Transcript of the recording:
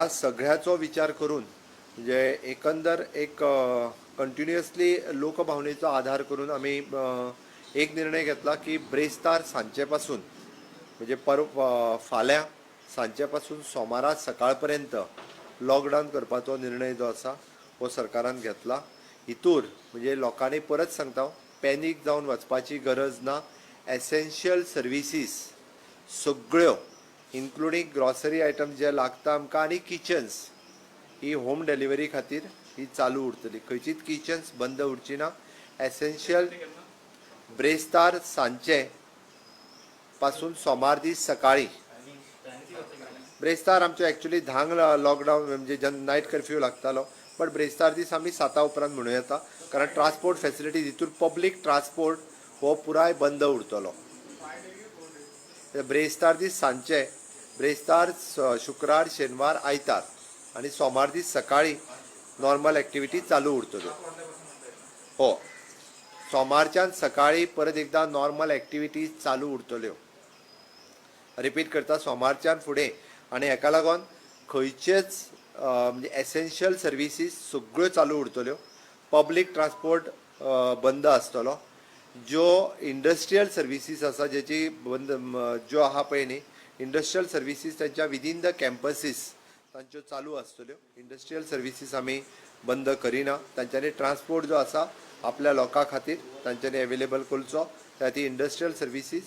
ह्या सगळ्याचो विचार करून म्हणजे एकंदर एक कंटिन्युअसली लोकभावनेचो आधार करून आम्ही एक निर्णय घेतला की ब्रेस्तार सांजेपासून म्हणजे फाल्यां सांजेपासून सोमारा सकाळपर्यंत लॉकडावन करपाचो निर्णय जो आसा हो सरकारान घेतला. हितूर म्हणजे लोकांनी परत सांगता पॅनीक जावन वचपाची गरज ना. एसेन्शियल सर्विसीस सगळ्यो इन्क्लुडींग ग्रॉसरी आयटम जे लागता आमकां आनी किचन्स ही होम डिलिव्हरी खातीर ही चालू उरतली. खंयचीच किचन्स बंद उरची ना. एसेन्शियल ब्रेस्तार सांचे पासून सोमार दीस सकाळी ब्रेस्तार आमचे एक्चुअली धांक लॉकडावन म्हणजे नायट कर्फ्यू लागतालो बट ब्रेस्तार दीस आमी 7 उपरांत म्हणूं येता कारण ट्रान्सपोर्ट फॅसिलिटी हितूर पब्लीक ट्रान्सपोर्ट हो पुराय बंद उरतलो. ब्रेस्तार दीस सांचे ब्रेस्तार शुक्रार शेनवार आयतार आनी सोमार दीस सकाळी नॉर्मल एक्टिविटी चालू उरतल्यो. हो, सोमारच्यान सकाळी परत एकदा नॉर्मल एक्टिविटीज चालू उरतल्यो. रिपीट करता, सोमारच्यान फुडें. आनी हेका लागून खंयचेच म्हणजे एसेन्शियल सर्विसीस सगळ्यो चालू उरतल्यो. पब्लीक ट्रान्सपोर्ट बंद आसतलो. ज्यो इंडस्ट्रियल सर्विसीस आसा जेची बंद ज्यो आहा पळय न्ही इंडस्ट्रियल सर्विसीस त्यांच्या विदीन द कॅम्पसीस तांच्यो चालू आसतल्यो. इंडस्ट्रियल सर्विसीस आमी बंद करिना. तांच्यांनी ट्रान्सपोर्ट जो आसा आपल्या लोकां खातीर तांच्यांनी अवेलेबल करचो. त्या ती इंडस्ट्रियल सर्विसीस